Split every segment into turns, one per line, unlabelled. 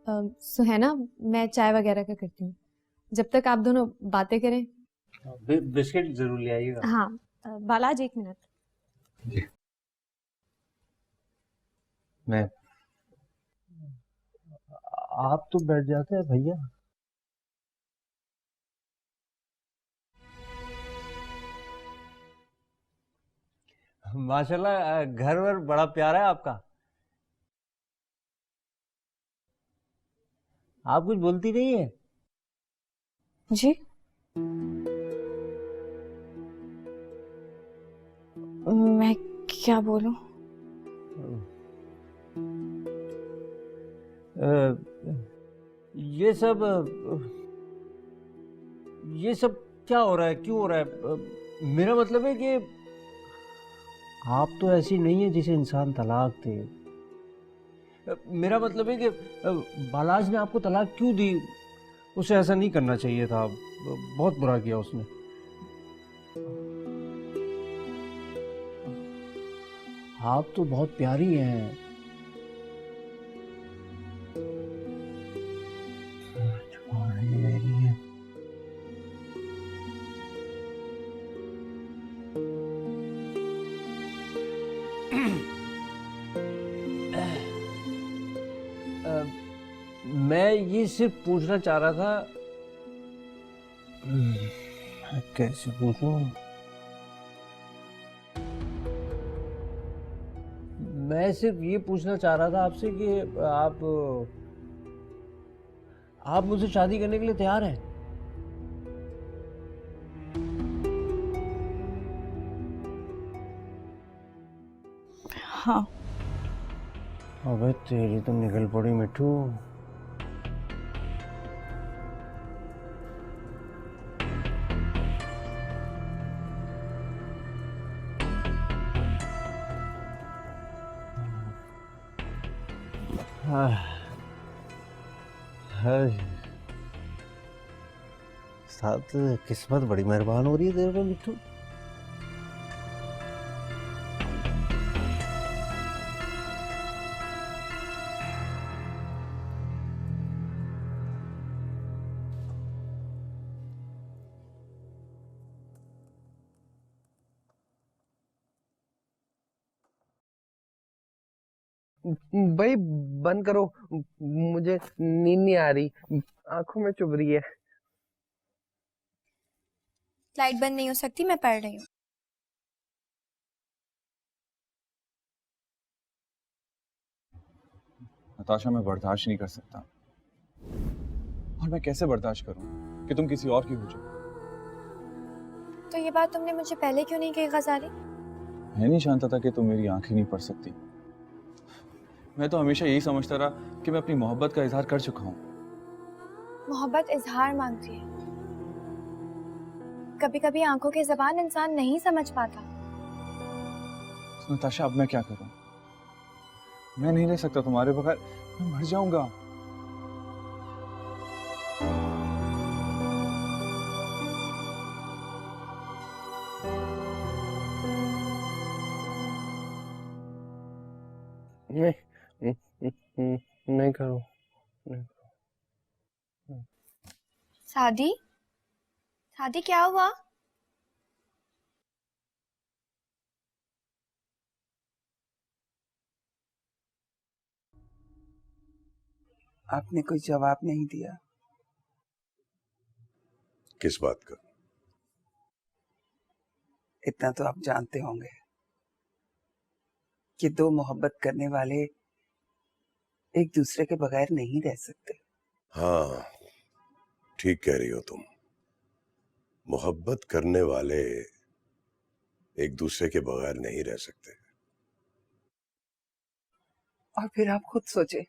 सुहैना, मैं चाय वगैरह का करती हूँ, जब तक आप दोनों बातें करें।
बिस्किट जरूर ले आइएगा।
हाँ बालाज, 1 मिनट।
जी। मैं आप तो बैठ जाते हैं भैया। माशाल्लाह, घर वर बड़ा प्यारा है आपका। आप कुछ बोलती नहीं है?
जी मैं क्या बोलूं?
ये सब क्या हो रहा है, क्यों हो रहा है? मेरा मतलब है कि आप तो ऐसी नहीं है जिसे इंसान तलाक दे। मेरा मतलब है कि बालाज ने आपको तलाक क्यों दी? उसे ऐसा नहीं करना चाहिए था, बहुत बुरा किया उसने। आप तो बहुत प्यारी हैं। मैं ये सिर्फ पूछना चाह रहा था। कैसे पूछूं? मैं सिर्फ ये पूछना चाह रहा था आपसे कि आप मुझसे शादी करने के लिए तैयार हैं?
हाँ।
अबे तेरी तो निकल पड़ी मिट्टू। साथ किस्मत बड़ी मेहरबान हो रही है तेरे पे मिट्टू।
भाई बंद करो, मुझे नींद नहीं आ रही, आंखों में चुभ रही है।
लाइट बंद नहीं हो सकती, मैं पढ़ रही हूँ।
नताशा, मैं बर्दाश्त नहीं कर सकता। और मैं कैसे बर्दाश्त करूं कि तुम किसी और की हो जाओ?
तो ये बात तुमने मुझे पहले क्यों नहीं कही गजाली?
मैं नहीं जानता था कि तुम मेरी आंखें नहीं पढ़ सकती। मैं तो हमेशा यही समझता रहा कि मैं अपनी मोहब्बत का इजहार कर चुका हूं।
मोहब्बत इजहार मांगती है। कभी कभी आंखों की ज़बान इंसान नहीं समझ पाता।
तो नताशा, अब मैं क्या करूं? मैं नहीं रह सकता तुम्हारे बगैर, मैं मर जाऊंगा।
नहीं करो।
शादी शादी क्या हुआ?
आपने कोई जवाब नहीं दिया।
किस बात का?
इतना तो आप जानते होंगे कि दो मोहब्बत करने वाले एक दूसरे के बगैर नहीं रह सकते।
हाँ, ठीक कह रही हो तुम। मोहब्बत करने वाले एक दूसरे के बगैर नहीं रह सकते।
और फिर आप खुद सोचे,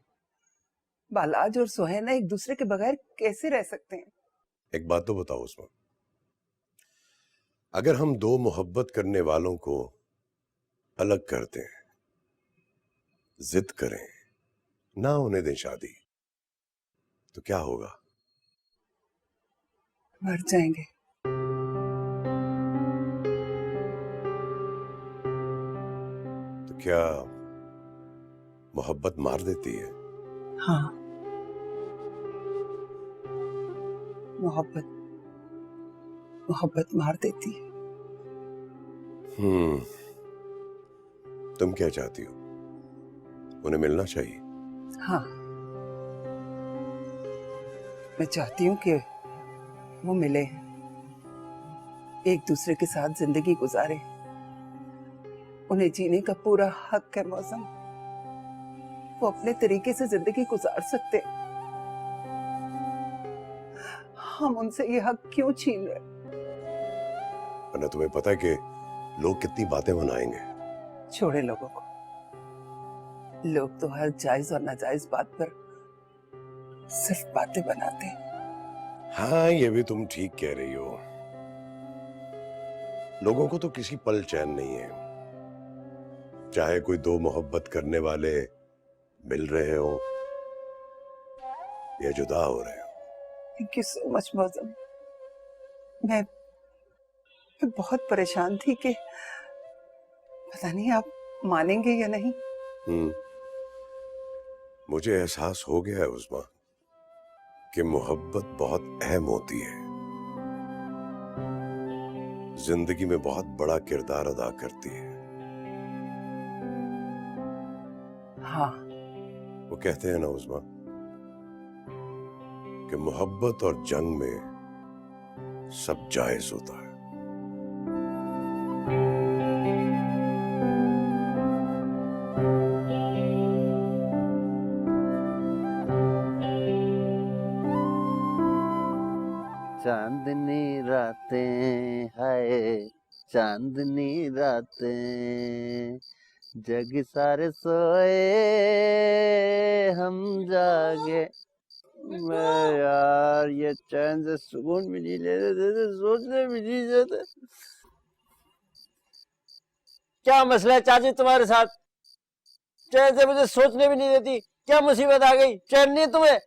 बालाज और सुहैना एक दूसरे के बगैर कैसे रह सकते हैं?
एक बात तो बताओ उसमें, अगर हम दो मोहब्बत करने वालों को अलग कर दें, जिद करें, ना होने दें शादी, तो क्या होगा?
मर जाएंगे।
तो क्या मोहब्बत मार देती है?
हाँ, मोहब्बत मोहब्बत मार देती है।
तुम क्या चाहती हो? उन्हें मिलना चाहिए।
हाँ, मैं चाहती हूँ कि वो मिले, एक दूसरे के साथ जिंदगी गुजारे। उन्हें जीने का पूरा हक है मौसम। वो अपने तरीके से जिंदगी गुजार सकते। हम उनसे ये हक क्यों छीन रहे?
वरना तुम्हें पता है कि लोग कितनी बातें बनाएंगे।
छोड़े लोगों को। लोग तो हर जायज और नाजायज बात पर सिर्फ बातें बनाते हैं।
हाँ, ये भी तुम ठीक कह रही हो। लोगों को तो किसी पल चैन नहीं है, चाहे कोई दो मोहब्बत करने वाले मिल रहे हो या जुदा हो रहे हो।
थैंक यू सो मच मौसम। मैं बहुत परेशान थी कि पता नहीं आप मानेंगे या नहीं।
मुझे एहसास हो गया है उस्मा कि मोहब्बत बहुत अहम होती है, जिंदगी में बहुत बड़ा किरदार अदा करती है।
हाँ,
वो कहते हैं ना उस्मा कि मोहब्बत और जंग में सब जायज होता है।
चांदनी रातें हाय चांदनी रातें, जग सारे सोए हम जागे। मैं यार ये चैन से सुकून भी नहीं ले देते, सोचने भी नहीं देते। क्या मसला है चाची तुम्हारे साथ? चैन से मुझे सोचने भी नहीं देती। क्या मुसीबत आ गई? चैन नहीं तुम्हें?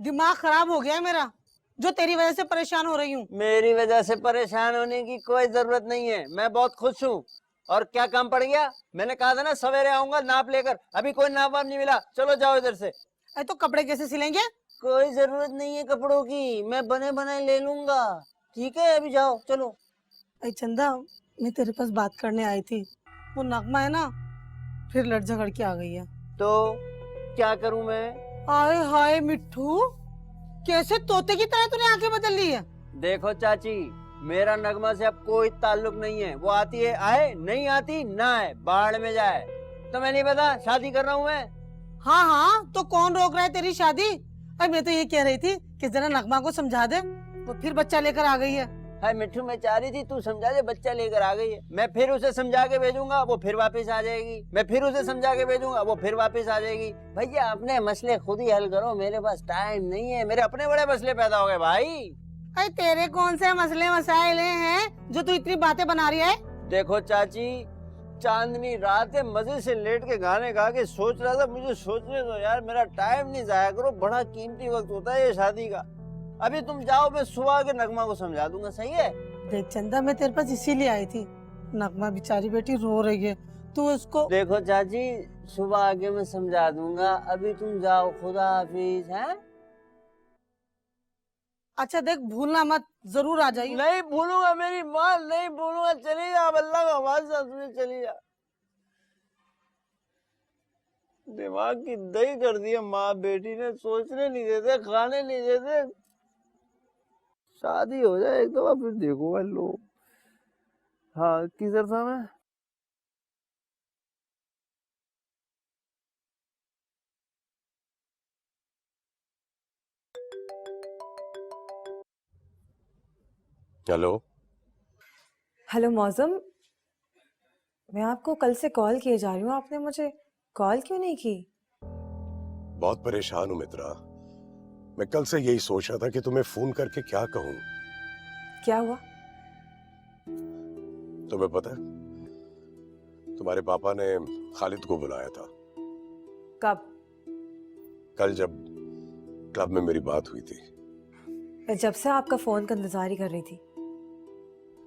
दिमाग खराब हो गया है मेरा, जो तेरी वजह से परेशान हो रही हूँ।
मेरी वजह से परेशान होने की कोई जरूरत नहीं है, मैं बहुत खुश हूँ। और क्या काम पड़ गया? मैंने कहा था ना सवेरे आऊंगा नाप लेकर, अभी कोई नाप वाप नहीं मिला। चलो जाओ इधर से।
अरे तो कपड़े कैसे सिलेंगे?
कोई जरूरत नहीं है कपड़ों की, मैं बने बनाए ले लूंगा। ठीक है अभी जाओ चलो।
अरे चंदा, मैं तेरे पास बात करने आई थी। वो नगमा है ना, फिर लड़ झगड़ के आ गई है।
तो क्या करूं मैं?
हाय हाय मिट्ठू, कैसे तोते की तरह तूने आंखें बदल ली है।
देखो चाची, मेरा नगमा से अब कोई ताल्लुक नहीं है। वो आती है आए, नहीं आती ना आए, बाढ़ में जाए। तुम्हें नहीं पता शादी कर रहा हूँ मैं?
हाँ हाँ, तो कौन रोक रहा है तेरी शादी? अरे मैं तो ये कह रही थी कि जरा नगमा को समझा दे, वो फिर बच्चा लेकर आ गई है।
हाय मिट्टू, मैं चाह रही थी तू समझा दे, बच्चा लेकर आ गई है। मैं फिर उसे समझा के भेजूंगा, वो फिर वापस आ जाएगी। मैं फिर उसे समझा के भेजूंगा, वो फिर वापस आ जाएगी। भैया अपने मसले खुद ही हल करो, मेरे पास टाइम नहीं है। मेरे अपने बड़े मसले पैदा हो गए भाई।
अरे तेरे कौन से मसले मसाइल हैं जो तू इतनी बातें बना रही है?
देखो चाची, चांदनी रात है, मजे से लेट के गाने गा के सोच रहा था। मुझे सोचने दो यार, मेरा टाइम नहीं जाया करो। बड़ा कीमती वक्त होता है ये शादी का। अभी तुम जाओ, मैं सुबह के नगमा को समझा दूंगा। सही है?
देख चंदा, मैं तेरे पास इसीलिए आई थी। नगमा बेचारी बेटी रो रही है, तू उसको।
देखो चाची, सुबह आके मैं समझा दूंगा। अभी तुम जाओ, खुदा हाफिज। है?
अच्छा देख, भूलना मत, जरूर आ जाइए।
नहीं भूलूंगा मेरी माँ, नहीं भूलूंगा। चली जा, अब अल्लाह का वास्ता तुम्हें चली जा। दिमाग की दही कर दिया माँ बेटी ने, सोचने नहीं देते, खाने नहीं देते। शादी हो जाए एक दफा फिर देखूंगा लोग। हाँ किधर था मैं?
हेलो।
हेलो मौसम, मैं आपको कल से कॉल किए जा रही हूँ, आपने मुझे कॉल क्यों नहीं की?
बहुत परेशान हूं मित्रा। मैं कल से यही सोच रहा था कि तुम्हें फोन करके क्या कहूं।
क्या हुआ?
तुम्हें पता है, तुम्हारे पापा ने खालिद को बुलाया था
कब?
कल जब क्लब में मेरी बात हुई थी।
मैं जब से आपका फोन का इंतजार ही कर रही थी।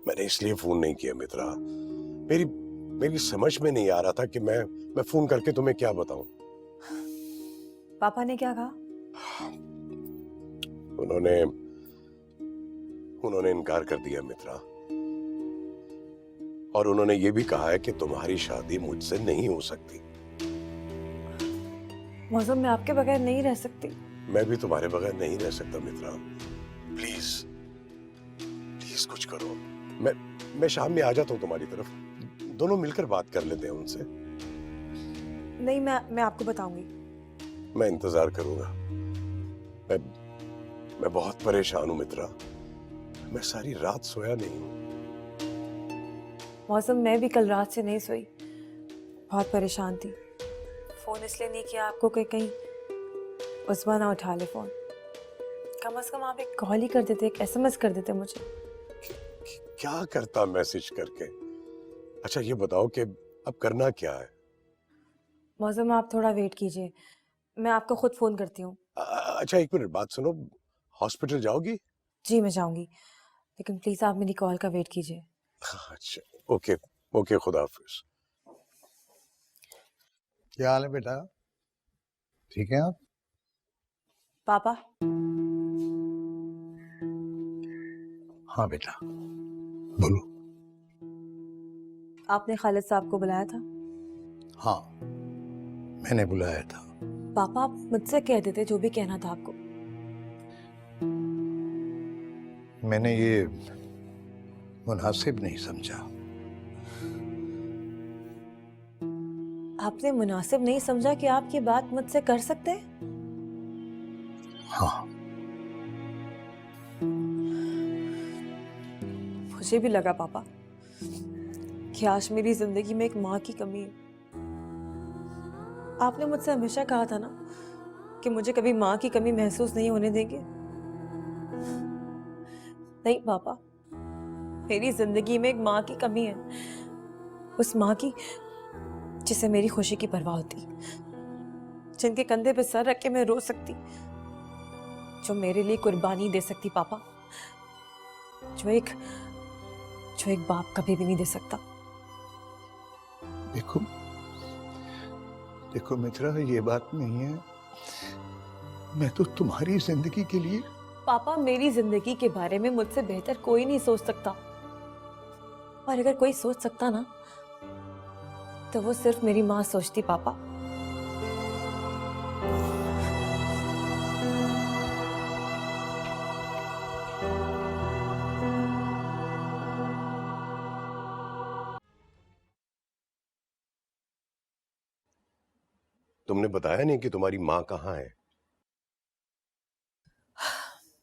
मैंने इसलिए फोन नहीं किया मित्रा, मेरी समझ में नहीं आ रहा था कि मैं फोन करके तुम्हें क्या बताऊं।
पापा ने क्या कहा?
उन्होंने उन्होंने इनकार कर दिया मित्रा, और उन्होंने ये भी कहा है कि तुम्हारी शादी मुझसे नहीं हो सकती।
मौसम मैं आपके बगैर नहीं रह सकती।
मैं भी तुम्हारे बगैर नहीं रह सकता मित्रा। प्लीज प्लीज कुछ करो। मैं शाम में आ जाता हूँ तुम्हारी तरफ, दोनों मिलकर बात कर लेते हैं उनसे।
नहीं, मैं आपको बताऊंगी।
मैं इंतजार करूंगा। मैं बहुत परेशान हूं मित्रा, मैं सारी रात सोया नहीं हूं।
मौसम मैं भी कल रात से नहीं सोई, बहुत परेशान थी। फोन इसलिए नहीं किया आपको कि कहीं उस्मा ना उठा ले फोन। कम से कम आप एक कॉल ही कर देते, एक एसएमएस कर देते मुझे।
क्या करता मैसेज करके? अच्छा ये बताओ कि अब करना क्या है?
मौसम आप थोड़ा वेट कीजिए, मैं आपको खुद फोन करती हूँ।
अच्छा एक मिनट, बात सुनो, हॉस्पिटल जाओगी?
जी मैं जाऊंगी, लेकिन प्लीज आप मेरी कॉल का वेट कीजिए।
अच्छा ओके ओके, खुदा हाफिज।
क्या हाल है बेटा? ठीक है आप?
पापा,
हाँ बेटा बोलो।
आपने खालिद साहब को बुलाया था?
हाँ मैंने बुलाया था।
पापा आप मुझसे कह देते जो भी कहना था आपको।
मैंने ये मुनासिब नहीं समझा।
आपने मुनासिब नहीं समझा कि आप ये बात मुझसे कर सकते हैं?
हाँ
मुझे भी लगा पापा कि आज मेरी जिंदगी में एक माँ की कमी है। आपने मुझसे हमेशा कहा था ना कि मुझे कभी माँ की कमी महसूस नहीं होने देंगे। नहीं पापा, मेरी जिंदगी में एक माँ की कमी है, उस माँ की जिसे मेरी खुशी की परवाह होती, जिनके कंधे पे सर रख के मैं रो सकती, जो मेरे लिए कुर्बानी दे सकती पापा, जो एक बाप कभी भी नहीं दे सकता।
देखो देखो मित्रा, ये बात नहीं है। मैं तो तुम्हारी जिंदगी के लिए।
पापा मेरी जिंदगी के बारे में मुझसे बेहतर कोई नहीं सोच सकता, और अगर कोई सोच सकता ना तो वो सिर्फ मेरी माँ सोचती पापा।
तुमने बताया नहीं कि तुम्हारी माँ कहाँ है?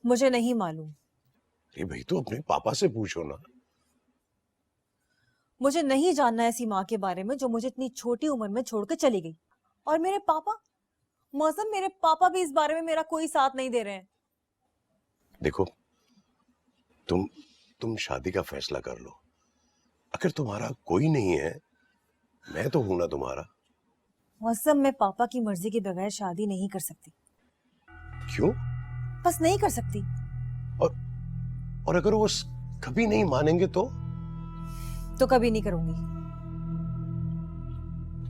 मुझे नहीं मालूम।
अरे भाई तो अपने पापा से पूछो ना।
मुझे नहीं जानना ऐसी माँ के बारे में जो मुझे इतनी छोटी उम्र में छोड़कर चली गई। और मेरे पापा, मौसम मेरे पापा भी इस बारे में मेरा कोई साथ नहीं दे रहे हैं।
देखो तुम शादी का फैसला कर लो। अगर तुम्हारा कोई नहीं है, मैं तो हूं ना तुम्हारा।
मौसम मैं पापा की मर्जी के बगैर शादी नहीं कर सकती।
क्यों?
बस नहीं कर सकती।
और अगर वो कभी नहीं मानेंगे तो
कभी नहीं करूंगी।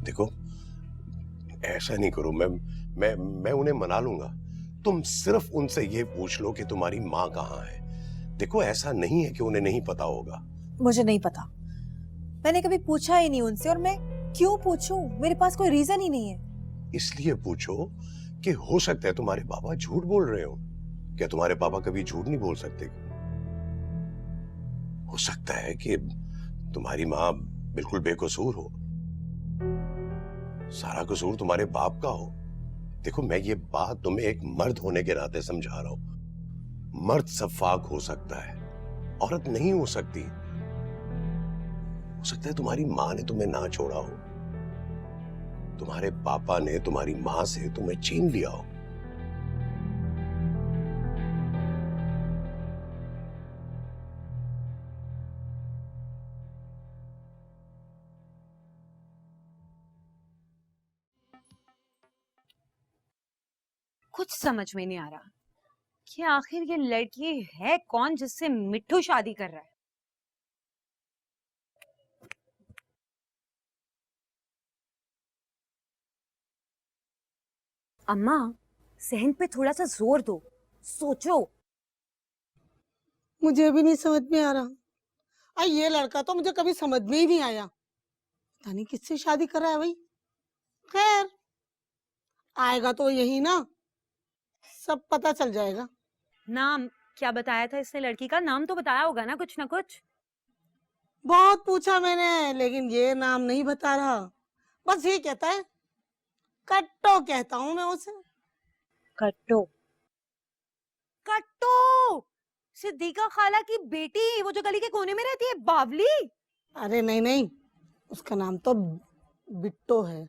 देखो ऐसा नहीं करो, मैं उन्हें मना लूंगा। तुम सिर्फ उनसे ये पूछ लो कि तुम्हारी माँ कहाँ है। देखो ऐसा नहीं है कि उन्हें नहीं पता होगा।
मुझे नहीं पता, मैंने कभी पूछा ही नहीं उनसे, और मैं क्यों पूछूं? मेरे पास कोई रीजन ही नहीं है।
इसलिए पूछो कि हो सकता है तुम्हारे पापा झूठ बोल रहे हो। क्या तुम्हारे पापा कभी झूठ नहीं बोल सकते? हो सकता है कि तुम्हारी माँ बिल्कुल बेकसूर हो, सारा कसूर तुम्हारे बाप का हो। देखो मैं ये बात तुम्हें एक मर्द होने के नाते समझा रहा हूं। मर्द सफाक हो सकता है, औरत नहीं हो सकती। हो सकता है तुम्हारी माँ ने तुम्हें ना छोड़ा हो, तुम्हारे पापा ने तुम्हारी माँ से तुम्हें छीन लिया हो।
कुछ समझ में नहीं आ रहा कि आखिर ये लड़की है कौन जिससे मिट्ठू शादी कर रहा है। अम्मा, सहन पे थोड़ा सा जोर दो, सोचो।
मुझे भी नहीं समझ में आ रहा। ये लड़का तो मुझे कभी समझ में ही नहीं आया, पता नहीं किससे शादी कर रहा है भाई। खैर आएगा तो यही ना, सब पता चल जाएगा।
नाम क्या बताया था इसने? लड़की का नाम तो बताया होगा ना कुछ ना कुछ।
बहुत पूछा मैंने, लेकिन ये नाम नहीं बता रहा। बस ये कहता है कट्टो, कहता हूँ मैं उसे।
कट्टो? कट्टो सिद्दीका खाला की बेटी, वो जो गली के कोने में रहती है, बावली?
अरे नहीं नहीं, उसका नाम तो बिट्टो है।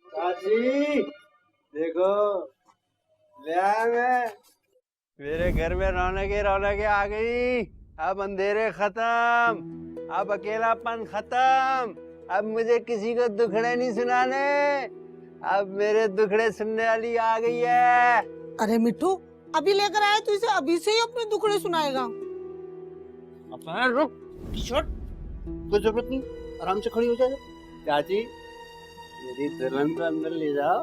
चाची देखो, ले आया मैं। मेरे घर में रौनकें आ गई। अब अंधेरे खत्म, अब अकेलापन खत्म, अब मुझे किसी को दुखड़े नहीं सुनाने, अब मेरे दुखड़े सुनने वाली आ गई है।
अरे मिट्टू, अभी लेकर आया तो इसे अभी से ही अपने दुखड़े सुनाएगा।
रुक, कोई जरूरत नहीं, आराम से खड़ी हो जाए। चाची मेरी दुल्हन को अंदर ले जाओ।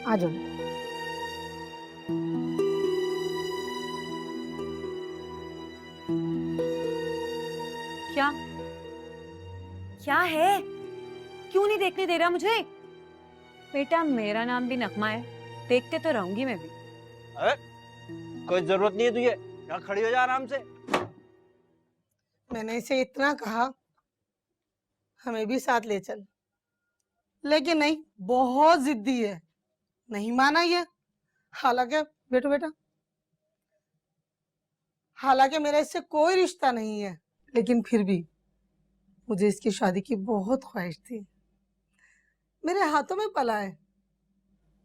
आ जाओ।
क्या क्या है? क्यों नहीं देखने दे रहा मुझे? बेटा मेरा नाम भी नगमा है, देखते तो रहूंगी मैं भी।
अरे कोई जरूरत नहीं है तुझे, यहाँ खड़ी हो जा आराम से।
मैंने इसे इतना कहा हमें भी साथ ले चल, लेकिन नहीं, बहुत जिद्दी है, नहीं माना ये। हालांकि बैठो बेटा, हालांकि मेरा इससे कोई रिश्ता नहीं है, लेकिन फिर भी मुझे इसकी शादी की बहुत ख्वाहिश थी। मेरे हाथों में पला है,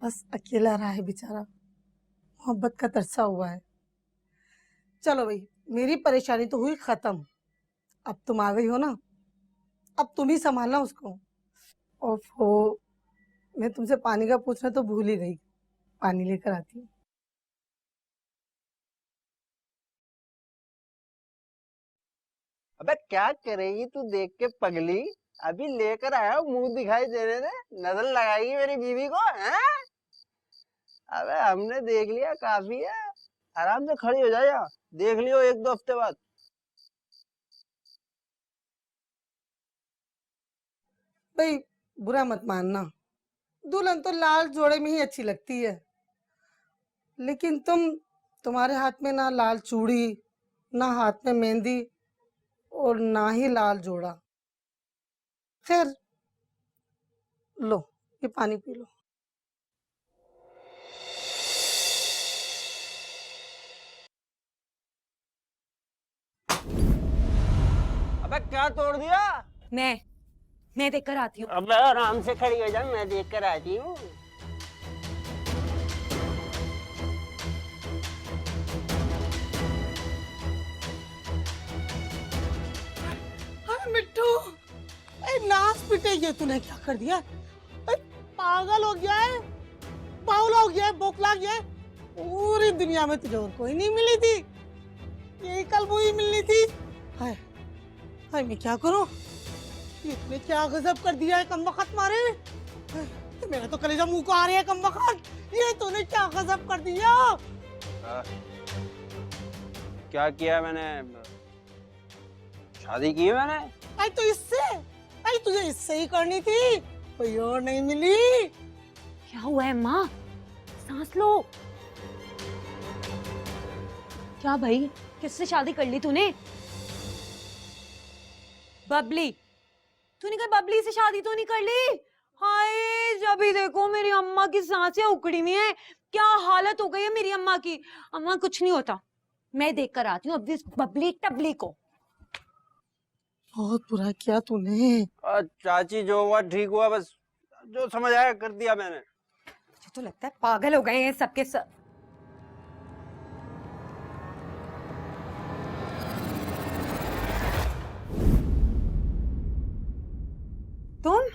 बस अकेला रहा है बेचारा, मोहब्बत का तरसा हुआ है। चलो भाई, मेरी परेशानी तो हुई खत्म, अब तुम आ गई हो ना, अब तुम ही संभालना उसको। ओफो, मैं तुमसे पानी का पूछना तो भूल ही गई, पानी लेकर आती हूँ।
अबे क्या करेगी तू देख के पगली? अभी लेकर आया, मुंह दिखाई देने दे, नजर लगाएगी मेरी बीवी को, हैं? अबे हमने देख लिया, काफी है, आराम से खड़ी हो जाए, देख लियो 1-2 हफ्ते बाद।
भाई बुरा मत मानना, दुल्हन तो लाल जोड़े में ही अच्छी लगती है, लेकिन तुम्हारे हाथ में ना लाल चूड़ी, ना हाथ में मेहंदी, और ना ही लाल जोड़ा। खैर लो, ये पानी पी लो।
अबे क्या तोड़ दिया?
मैं देख कर आती हूँ।
अबे आराम से खड़ी हो जा, मैं देख कर आती हूँ।
मिट्टू, नाच पिटे, ये तूने क्या कर दिया? पागल हो गया है, बावला हो गया है, बौखला गया है। पूरी दुनिया में तुझे और कोई नहीं मिली थी, यही कल वो ही मिलनी थी। हाय हाय, मैं क्या करूं? ये तूने क्या गजब कर दिया है कमबख्त मारे। हाय, मेरा तो कलेजा मुंह को आ रहा है कमबख्त, ये तूने क्या गजब कर दिया?
क्या किया मैंने? शादी की है मैंने।
आई तो इससे, आई तुझे इससे ही करनी थी, कोई और नहीं मिली।
क्या हुआ है माँ? सांस लो। क्या भाई, किससे शादी कर ली तूने? बबली? तूने कहा बबली से शादी तो नहीं कर ली? हाय, जब भी देखो मेरी अम्मा की सांसें उखड़ी हुई हैं, क्या हालत हो गई है मेरी अम्मा की। अम्मा कुछ नहीं होता, मैं देख कर आती हूँ अब इस बबली टबली को।
बहुत बुरा किया तूने।
चाची जो हुआ ठीक हुआ, बस जो समझ आया कर दिया मैंने।
मुझे तो लगता है पागल हो गए हैं सबके सब। तुम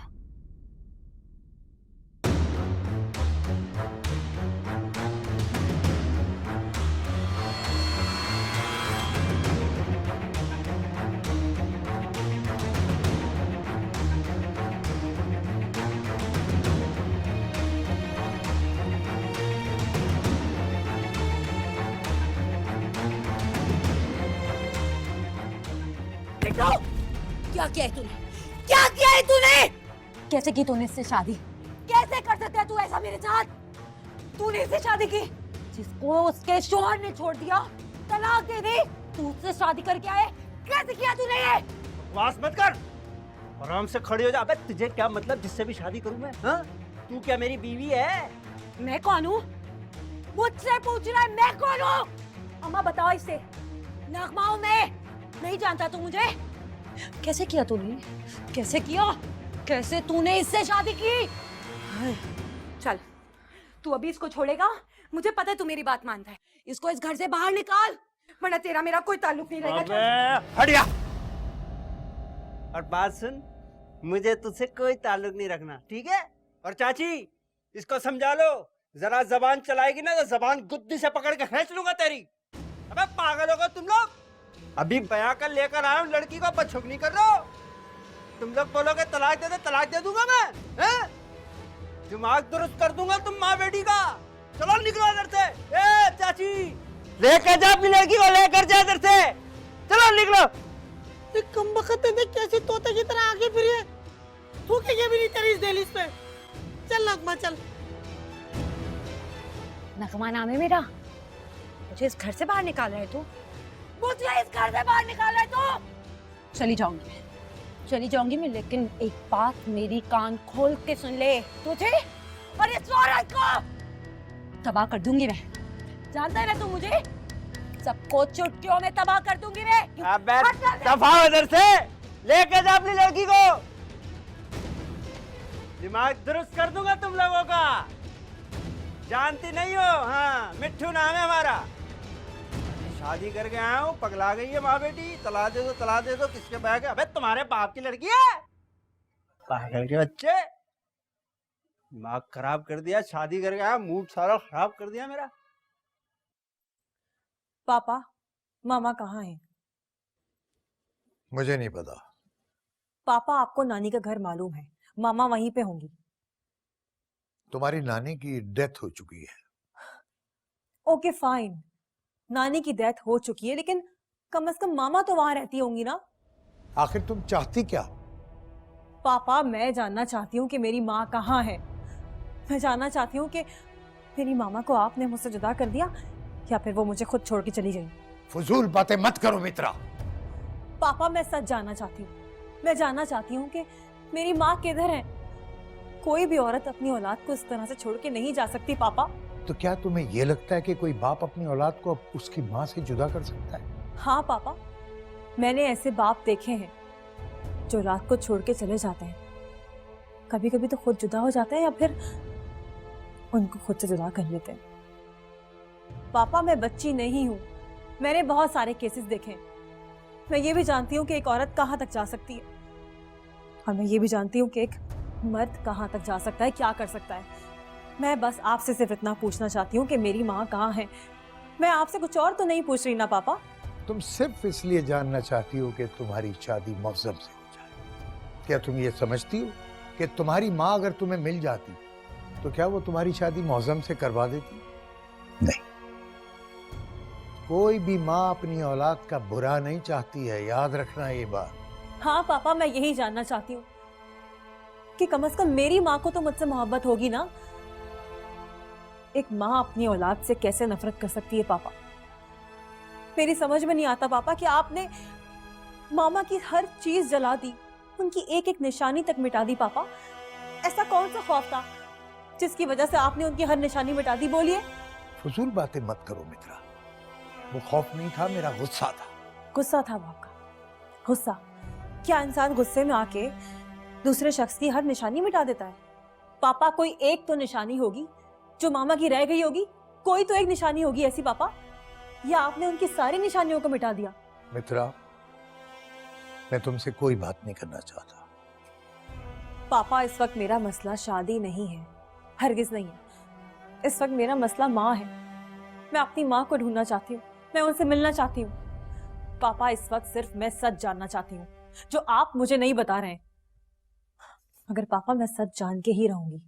क्या किया है तूने? क्या किया है तूने? कैसे की तूने इससे शादी? कैसे कर सकता है तू ऐसा मेरे साथ? तूने इससे शादी की जिसको उसके शोहर ने छोड़ दिया, तलाक दे दी, तू उससे शादी करके आए? कैसे किया तूने ये?
बकवास मत कर, आराम से खड़ी हो जा। अबे तुझे क्या मतलब जिससे भी शादी करूं मैं? हाँ? तू क्या मेरी बीवी है?
मैं कौन हूँ? मुझसे पूछ रहा है मैं कौन हूँ? अम्मा बताओ इसे। नगमा हूँ मैं। नहीं जानता तू मुझे? कैसे किया तूने? कैसे किया? कैसे तूने इससे शादी की? हाय, चल तू अभी इसको छोड़ेगा? मुझे पता है तू मेरी बात मानता है। इसको इस घर से बाहर निकाल, वरना तेरा मेरा कोई ताल्लुक नहीं रहेगा।
अबे हट जा। और बात सुन, मुझे तुझसे कोई ताल्लुक नहीं रखना, ठीक है? और चाची, इसको समझा लो, जरा जबान चलाएगी ना तो जबान गुद्दी से पकड़ के खींच लूंगा तेरी। अबे पागल हो गए तुम लोग? अभी बया कर लेकर आया हूं लड़की को, बदछुक नहीं कर रहे हो? तुम लोग बोलोगे तलाक दे दूंगा मैं, हैं? दिमाग दुरुस्त कर दूंगा तुम माँ बेटी का। चलो निकलो इधर से। ए चाची, लेकर जा अपनी लड़की को, लेकर जा इधर से। चलो निकलो।
कम बखत ने कैसे तोते की तरह आगे फिरी है, थूकेंगे भी नहीं तेरी इस दहलीज पे। चल नगमा चल।
नगमा नाम है मेरा? मुझे इस घर से बाहर निकाल रहा है तू? मुझे इस घर से बाहर निकाल रहा है तू? चली जाऊंगी मैं, लेकिन एक बात मेरी कान खोल के सुन ले। तुझे और इस औरत को तबाह कर दूंगी मैं। जानता है ना तू मुझे? सबको चुटकियों में तबाह कर दूंगी मैं।
अबे दफा इधर से, लेके जा अपनी लड़की को। दिमाग दुरुस्त कर दूंगा तुम लोगों का। जानती नहीं हो? हाँ, मिट्ठू नाम है हमारा। शादी करके आया हूँ, पगला गई है माँ बेटी। तला दे दो, किसके बैग है? अबे तुम्हारे बाप की लड़की है। पागल के बच्चे, दिमाग खराब कर दिया। शादी करके आया, मूड सारा खराब कर दिया मेरा।
पापा, मामा कहाँ हैं?
मुझे नहीं पता।
पापा, आपको नानी का घर मालूम है, मामा वहीं पे होंगी।
तुम्हारी नानी की डेथ हो चुकी है।
ओके फाइन, नानी की डेथ हो चुकी है, लेकिन कम से कम मामा तो वहां रहती होंगी ना?
आखिर तुम चाहती क्या?
पापा, मैं जानना चाहती हूँ कि मेरी माँ कहाँ है। मैं जानना चाहती हूँ कि मेरी मामा को आपने मुझसे जुदा कर दिया या फिर वो मुझे खुद छोड़ के चली गई।
फजूल बातें मत करो मित्रा।
पापा, मैं सच जानना चाहती हूँ। मैं जानना चाहती हूँ कि मेरी माँ किधर है। कोई भी औरत अपनी औलाद को इस तरह से छोड़ के नहीं जा सकती पापा।
तो क्या तुम्हें यह लगता है कि कोई बाप अपनी औलाद को उसकी माँ से जुदा कर सकता है?
हाँ पापा, मैंने ऐसे बाप देखे हैं जो औलाद को छोड़ के चले जाते हैं। कभी कभी तो खुद जुदा हो जाते हैं या फिर उनको खुद से जुदा कर लेते हैं। पापा, मैं बच्ची नहीं हूँ, मैंने बहुत सारे केसेस देखे। मैं ये भी जानती हूँ कि एक औरत कहाँ तक जा सकती है, और मैं ये भी जानती हूँ कि एक मर्द कहाँ तक जा सकता है, क्या कर सकता है। मैं बस आपसे सिर्फ इतना पूछना चाहती हूँ कि मेरी माँ कहाँ है। मैं आपसे कुछ और तो नहीं पूछ रही ना पापा?
तुम सिर्फ इसलिए जानना चाहती हो कि तुम्हारी शादी मौसम से हो जाए। क्या तुम ये समझती हो कि तुम्हारी माँ अगर तुम्हें मिल जाती तो क्या वो तुम्हारी शादी मौसम से करवा देती? नहीं, कोई भी माँ अपनी औलाद का बुरा नहीं चाहती है, याद रखना ये बात।
हाँ पापा, मैं यही जानना चाहती हूँ कि कम से कम मेरी माँ को तो मुझसे मोहब्बत होगी ना। एक माँ अपनी औलाद से कैसे नफरत कर सकती है पापा? मेरी समझ में नहीं आता पापा कि आपने मामा की हर चीज जला दी, उनकी एक एक निशानी तक मिटा दी। पापा, ऐसा कौन सा खौफ था जिसकी वजह से आपने उनकी हर निशानी मिटा दी? बोलिए।
फजूल बातें मत करो मित्रा, वो खौफ नहीं था, मेरा गुस्सा था।
गुस्सा था आपका? गुस्सा? क्या इंसान गुस्से में आके दूसरे शख्स की हर निशानी मिटा देता है? पापा, कोई एक तो निशानी होगी जो मामा की रह गई होगी, कोई तो एक निशानी होगी ऐसी पापा, या आपने उनकी सारी निशानियों को मिटा दिया?
मित्रा, मैं तुमसे कोई बात नहीं करना चाहता।
पापा, इस वक्त मेरा मसला शादी नहीं है, हरगिज नहीं है। इस वक्त मेरा मसला माँ है। मैं अपनी माँ को ढूंढना चाहती हूँ, मैं उनसे मिलना चाहती हूँ। पापा, इस वक्त सिर्फ मैं सच जानना चाहती हूँ जो आप मुझे नहीं बता रहे हैं। मगर पापा, मैं सच जान के ही रहूंगी।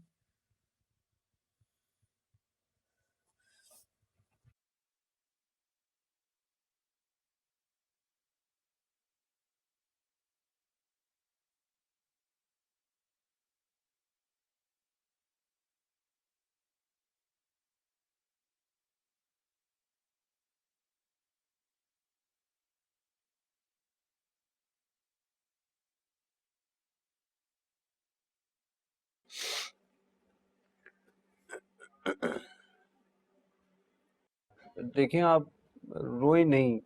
देखें आप रोए नहीं,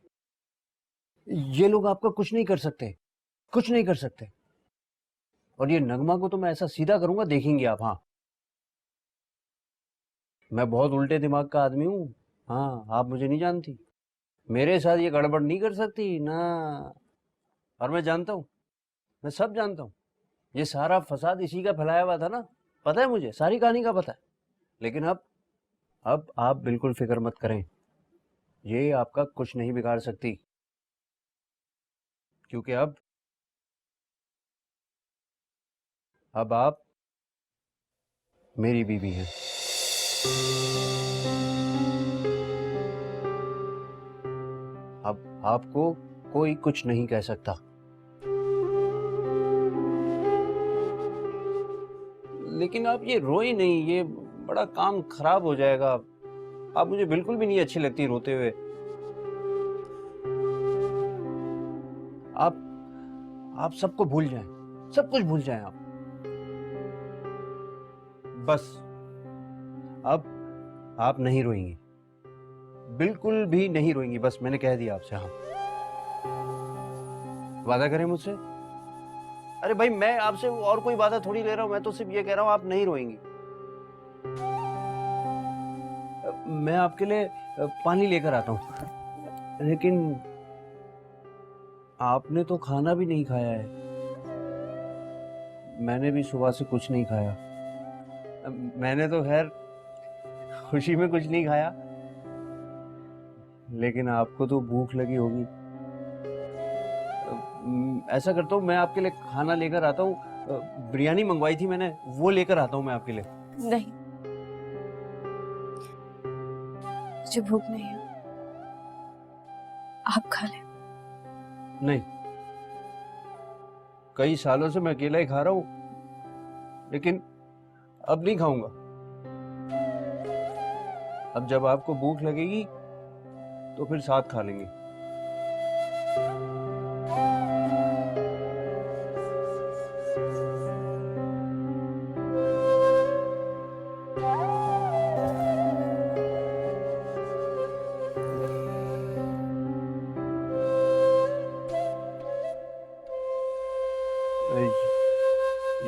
ये लोग आपका कुछ नहीं कर सकते, कुछ नहीं कर सकते। और ये नगमा को तो मैं ऐसा सीधा करूंगा, देखेंगे आप। हाँ, मैं बहुत उल्टे दिमाग का आदमी हूँ। हाँ, आप मुझे नहीं जानती, मेरे साथ ये गड़बड़ नहीं कर सकती ना। और मैं जानता हूँ, मैं सब जानता हूँ। ये सारा फसाद इसी का फैलाया हुआ था ना, पता है मुझे, सारी कहानी का पता है। लेकिन अब आप बिल्कुल फिक्र मत करें, ये आपका कुछ नहीं बिगाड़ सकती, क्योंकि अब आप मेरी बीवी हैं। अब आपको कोई कुछ नहीं कह सकता। लेकिन आप ये रोई नहीं, ये बड़ा काम खराब हो जाएगा। आप मुझे बिल्कुल भी नहीं अच्छी लगती रोते हुए। आप सबको भूल जाएं, सब कुछ भूल जाएं आप। बस अब आप नहीं रोएंगी, बिल्कुल भी नहीं रोएंगी। बस मैंने कह दिया आपसे। हाँ, वादा करें मुझसे। अरे भाई, मैं आपसे और कोई वादा थोड़ी ले रहा हूं, मैं तो सिर्फ ये कह रहा हूं आप नहीं रोएंगी। मैं आपके लिए पानी लेकर आता हूं, लेकिन आपने तो खाना भी नहीं खाया है। मैंने भी सुबह से कुछ नहीं खाया। मैंने तो खैर खुशी में कुछ नहीं खाया, लेकिन आपको तो भूख लगी होगी। ऐसा करता हूँ, मैं आपके लिए खाना लेकर आता हूँ। बिरयानी मंगवाई थी मैंने, वो लेकर आता हूँ मैं आपके लिए।
नहीं, मुझे भूख नहीं है, आप खा लें।
नहीं, कई सालों से मैं अकेला ही खा रहा हूँ, लेकिन अब नहीं खाऊंगा। अब जब आपको भूख लगेगी तो फिर साथ खा लेंगे।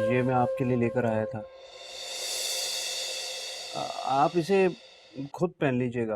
ये मैं आपके लिए लेकर आया था, आप इसे खुद पहन लीजिएगा।